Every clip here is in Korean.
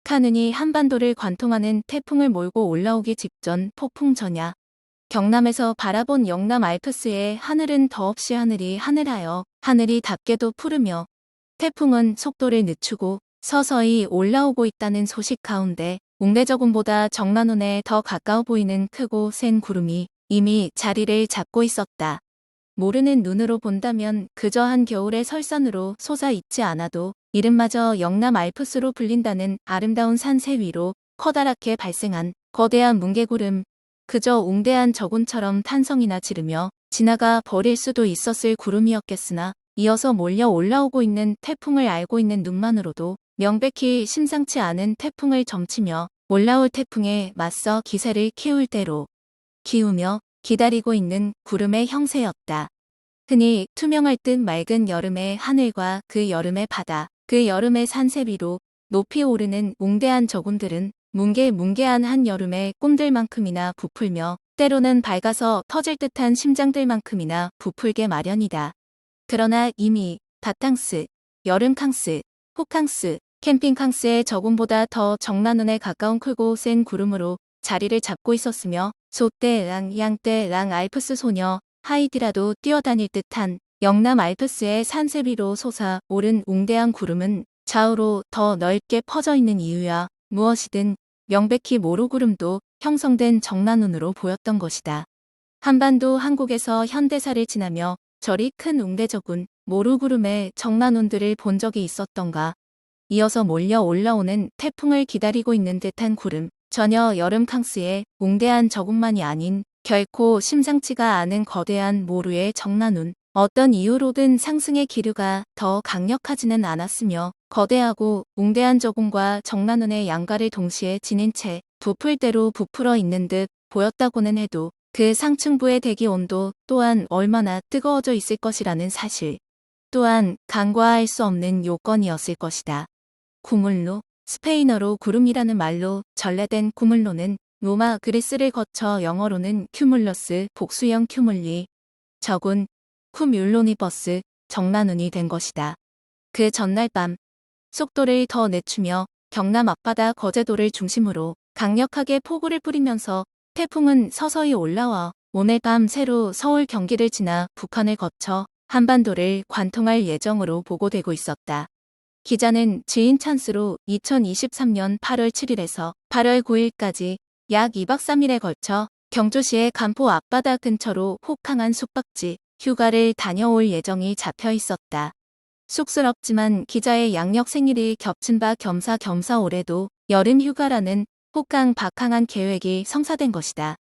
카눈이 한반도를 관통하는 태풍을 몰고 올라오기 직전 폭풍 전야. 경남에서 바라본 영남 알프스의 하늘은 더없이 하늘이 하늘하여 하늘이 답게도 푸르며 태풍은 속도를 늦추고 서서히 올라오고 있다는 소식 가운데 웅대저군보다 정난운에 더 가까워 보이는 크고 센 구름이 이미 자리를 잡고 있었다. 모르는 눈으로 본다면 그저 한겨울의 설산으로 솟아있지 않아도 이름마저 영남 알프스로 불린다는 아름다운 산세 위로 커다랗게 발생한 거대한 뭉게구름, 그저 웅대한 저군처럼 탄성이나 지르며 지나가 버릴 수도 있었을 구름이었겠으나 이어서 몰려 올라오고 있는 태풍을 알고 있는 눈만으로도 명백히 심상치 않은 태풍을 점치며 올라올 태풍에 맞서 기세를 키울 대로 기우며 기다리고 있는 구름의 형세였다. 흔히 투명할 듯 맑은 여름의 하늘과 그 여름의 바다, 그 여름의 산세 위로 높이 오르는 웅대한 저군들은 뭉게뭉게한 한여름의 꿈들만큼이나 부풀며 때로는 밝아서 터질 듯한 심장들만큼이나 부풀게 마련이다. 그러나 이미 바탕스, 여름캉스, 호캉스, 캠핑캉스의 저군보다 더 정난운에 가까운 크고 센 구름으로 자리를 잡고 있었으며 소떼랑 양떼랑 알프스 소녀 하이드라도 뛰어다닐 듯한 영남 알프스의 산세 위로 솟아 오른 웅대한 구름은 좌우로 더 넓게 퍼져 있는 이유야 무엇이든 명백히 모루구름도 형성된 정난운으로 보였던 것이다. 한반도 한국에서 현대사를 지나며 저리 큰 웅대저군 모루구름의 정난운들을 본 적이 있었던가. 이어서 몰려 올라오는 태풍을 기다리고 있는 듯한 구름, 전혀 여름캉스의 웅대한 저군만이 아닌 결코 심상치가 않은 거대한 모루의 정난운, 어떤 이유로든 상승의 기류가 더 강력하지는 않았으며 거대하고 웅대한 저군과 정난운의 양가를 동시에 지닌 채 부풀대로 부풀어 있는 듯 보였다고는 해도 그 상층부의 대기 온도 또한 얼마나 뜨거워져 있을 것이라는 사실 또한 간과할 수 없는 요건이었을 것이다. 구물로, 스페인어로 구름이라는 말로 전래된 구물로는 로마 그리스를 거쳐 영어로는 큐물러스 복수형 큐물리, 저군, 쿠뮬로니버스, 정난운이 된 것이다. 그 전날 밤 속도를 더 늦추며 경남 앞바다 거제도를 중심으로 강력하게 폭우를 뿌리면서 태풍은 서서히 올라와 오늘 밤 새로 서울 경기를 지나 북한을 거쳐 한반도를 관통할 예정으로 보고되고 있었다. 기자는 지인 찬스로 2023년 8월 7일에서 8월 9일까지 약 2박 3일에 걸쳐 경주시의 간포 앞바다 근처로 혹한한 숙박지 휴가를 다녀올 예정이 잡혀 있었다. 쑥스럽지만 기자의 양력 생일이 겹친 바 겸사겸사 올해도 여름 휴가라는 혹강박항한 계획이 성사된 것이다.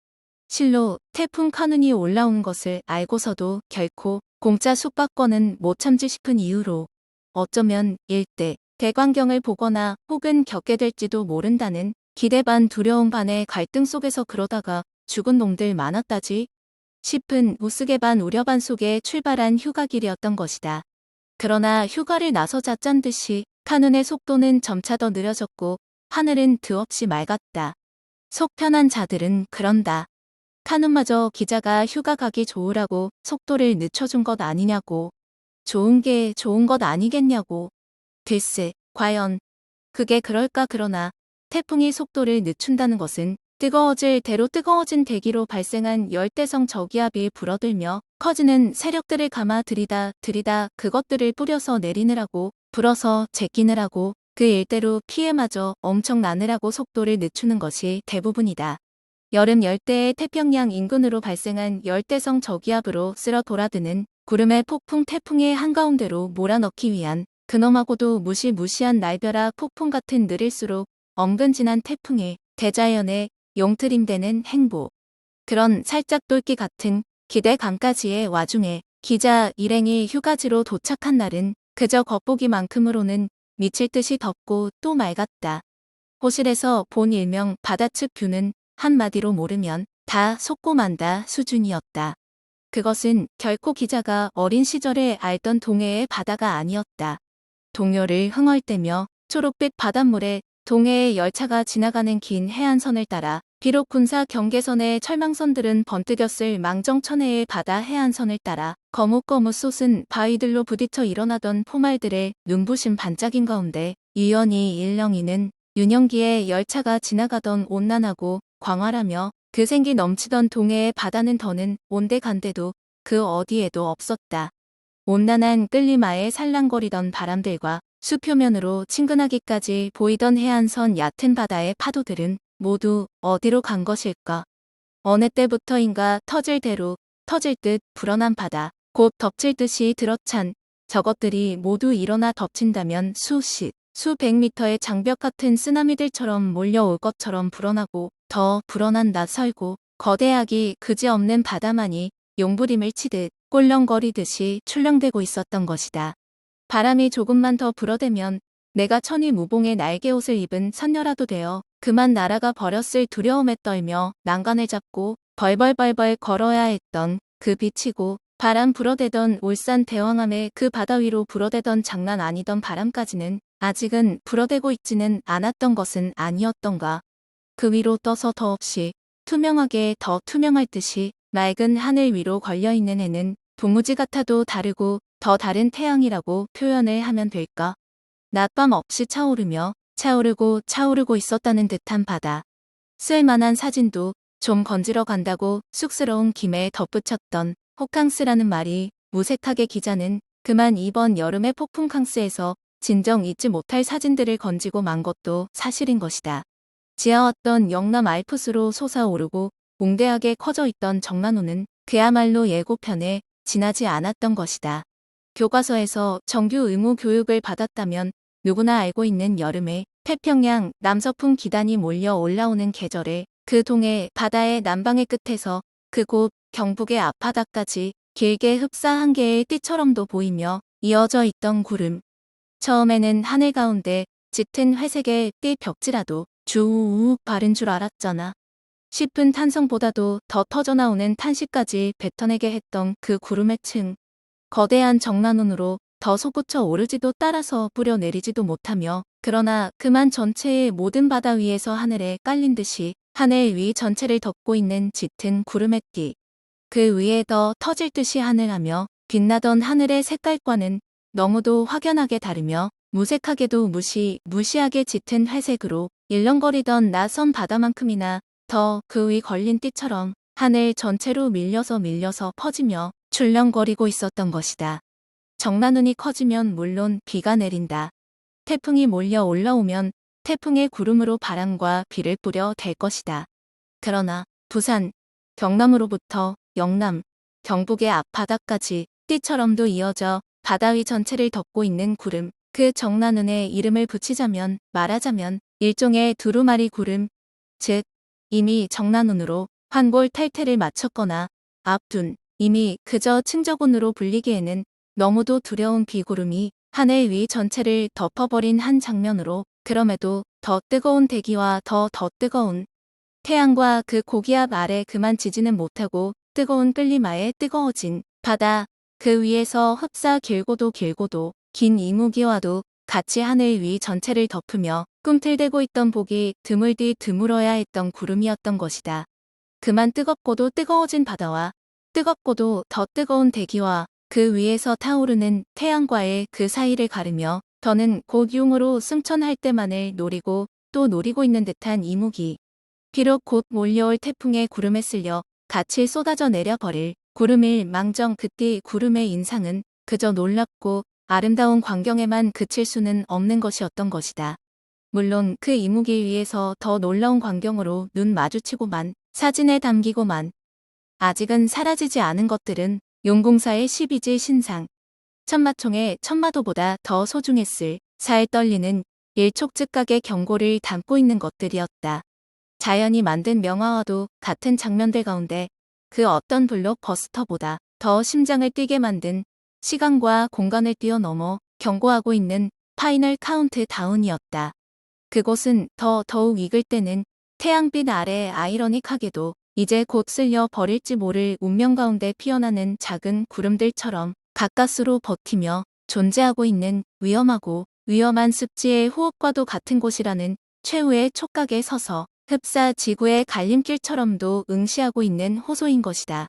실로 태풍 카눈이 올라온 것을 알고서도 결코 공짜 숙박권은 못 참지 싶은 이유로 어쩌면 일대 대광경을 보거나 혹은 겪게 될지도 모른다는 기대 반 두려움 반의 갈등 속에서 그러다가 죽은 놈들 많았다지 싶은 우스개 반 우려 반 속에 출발한 휴가길이었던 것이다. 그러나 휴가를 나서자 짠 듯이 카눈의 속도는 점차 더 느려졌고 하늘은 드없이 맑았다. 속 편한 자들은 그런다. 카눈마저 기자가 휴가 가기 좋으라고 속도를 늦춰준 것 아니냐고. 좋은 게 좋은 것 아니겠냐고. 글쎄, 과연 그게 그럴까. 그러나 태풍이 속도를 늦춘다는 것은 뜨거워질 대로 뜨거워진 대기로 발생한 열대성 저기압이 불어들며 커지는 세력들을 감아 들이다 그것들을 뿌려서 내리느라고 불어서 제끼느라고 그 일대로 피해마저 엄청나느라고 속도를 늦추는 것이 대부분이다. 여름 열대의 태평양 인근으로 발생한 열대성 저기압으로 쓸어 돌아드는 구름의 폭풍 태풍의 한가운데로 몰아넣기 위한 그놈하고도 무시무시한 날벼락 폭풍 같은 느릴수록 엄근진한 태풍의 대자연의 용트림되는 행보. 그런 살짝 똘끼 같은 기대감까지의 와중에 기자 일행이 휴가지로 도착한 날은 그저 겉보기만큼으로는 미칠 듯이 덥고 또 맑았다. 호실에서 본 일명 바다측 뷰는 한마디로 모르면 다 속고 만다 수준이었다. 그것은 결코 기자가 어린 시절에 알던 동해의 바다가 아니었다. 동요를 흥얼대며 초록빛 바닷물에 동해의 열차가 지나가는 긴 해안선을 따라 비록 군사 경계선의 철망선들은 번뜩였을 망정천해의 바다 해안선을 따라 거뭇거뭇 솟은 바위들로 부딪혀 일어나던 포말들의 눈부신 반짝임 가운데 유연히 일렁이는 유년기에 열차가 지나가던 온난하고 광활하며 그 생기 넘치던 동해의 바다는 더는 온데간데도 그 어디에도 없었다. 온난한 끌리마에 살랑거리던 바람들과 수표면으로 친근하기까지 보이던 해안선 얕은 바다의 파도들은 모두 어디로 간 것일까? 어느 때부터인가 터질 대로 터질 듯 불어난 바다, 곧 덮칠 듯이 들어찬 저것들이 모두 일어나 덮친다면 수백 미터의 장벽 같은 쓰나미들처럼 몰려올 것처럼 불어나고 더 불어난다 설고 거대하기 그지없는 바다만이 용부림을 치듯 꼴렁거리듯이 출렁대고 있었던 것이다. 바람이 조금만 더 불어대면 내가 천위무봉의 날개옷을 입은 선녀라도 되어 그만 날아가 버렸을 두려움에 떨며 난간을 잡고 벌벌벌벌 걸어야 했던 그 비치고 바람 불어대던 울산 대왕암의 그 바다 위로 불어대던 장난 아니던 바람까지는 아직은 불어대고 있지는 않았던 것은 아니었던가. 그 위로 떠서 더없이 투명하게 더 투명할 듯이 맑은 하늘 위로 걸려있는 해는 도무지 같아도 다르고 더 다른 태양이라고 표현을 하면 될까? 낮밤 없이 차오르고 있었다는 듯한 바다. 쓸만한 사진도 좀 건지러 간다고 쑥스러운 김에 덧붙였던 호캉스라는 말이 무색하게 기자는 그만 이번 여름의 폭풍 캉스에서 진정 잊지 못할 사진들을 건지고 만 것도 사실인 것이다. 지하왔던 영남 알프스로 솟아오르고 몽대하게 커져 있던 정난호는 그야말로 예고편에 지나지 않았던 것이다. 교과서에서 정규 의무 교육을 받았다면 누구나 알고 있는 여름에 태평양 남서풍 기단이 몰려 올라오는 계절에 그 동해 바다의 남방의 끝에서 그곳 경북의 앞바다까지 길게 흡사 한 개의 띠처럼도 보이며 이어져 있던 구름. 처음에는 하늘 가운데 짙은 회색의 띠 벽지라도 주우욱 바른 줄 알았잖아. 싶은 탄성보다도 더 터져나오는 탄식까지 뱉어내게 했던 그 구름의 층. 거대한 정난운으로 더 솟구쳐 오르지도 따라서 뿌려내리지도 못하며 그러나 그만 전체의 모든 바다 위에서 하늘에 깔린 듯이 하늘 위 전체를 덮고 있는 짙은 구름의 띠. 그 위에 더 터질 듯이 하늘하며 빛나던 하늘의 색깔과는 너무도 확연하게 다르며 무색하게도 무시하게 짙은 회색으로 일렁거리던 낯선 바다만큼이나 더 그 위 걸린 띠처럼 하늘 전체로 밀려서 퍼지며 출렁거리고 있었던 것이다. 정난운이 커지면 물론 비가 내린다. 태풍이 몰려 올라오면 태풍의 구름으로 바람과 비를 뿌려 댈 것이다. 그러나 부산, 경남으로부터 영남, 경북의 앞바다까지 띠처럼도 이어져 바다 위 전체를 덮고 있는 구름, 그 정난운에 이름을 붙이자면 말하자면 일종의 두루마리 구름, 즉 이미 정난운으로 환골 탈태를 마쳤거나 앞둔 이미 그저 층저군으로 불리기에는 너무도 두려운 비구름이 하늘 위 전체를 덮어버린 한 장면으로 그럼에도 더 뜨거운 대기와 더 뜨거운 태양과 그 고기압 아래 그만 지지는 못하고 뜨거운 끌리마에 뜨거워진 바다 그 위에서 흡사 길고도 긴 이무기와도 같이 하늘 위 전체를 덮으며 꿈틀대고 있던 보기 드물디 드물어야 했던 구름이었던 것이다. 그만 뜨겁고도 뜨거워진 바다와 뜨겁고도 더 뜨거운 대기와 그 위에서 타오르는 태양과의 그 사이를 가르며 더는 곧 융으로 승천할 때만을 노리고 또 노리고 있는 듯한 이무기. 비록 곧 몰려올 태풍의 구름에 쓸려 같이 쏟아져 내려버릴 구름일 망정 그때 구름의 인상은 그저 놀랍고 아름다운 광경에만 그칠 수는 없는 것이었던 것이다. 물론 그 이무기 위에서 더 놀라운 광경으로 눈 마주치고만 사진에 담기고만 아직은 사라지지 않은 것들은 용궁사의 12지 신상. 천마총의 천마도보다 더 소중했을 살 떨리는 일촉즉각의 경고를 담고 있는 것들이었다. 자연이 만든 명화와도 같은 장면들 가운데 그 어떤 블록버스터보다 더 심장을 뛰게 만든 시간과 공간을 뛰어넘어 경고하고 있는 파이널 카운트 다운이었다. 그곳은 더욱 익을 때는 태양빛 아래 아이러닉하게도 이제 곧 쓸려 버릴지 모를 운명 가운데 피어나는 작은 구름들처럼 가까스로 버티며 존재하고 있는 위험한 습지의 호흡과도 같은 곳이라는 최후의 촉각에 서서 흡사 지구의 갈림길처럼도 응시하고 있는 호소인 것이다.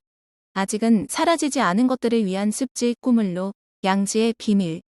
아직은 사라지지 않은 것들을 위한 습지 꾸물로 양지의 비밀,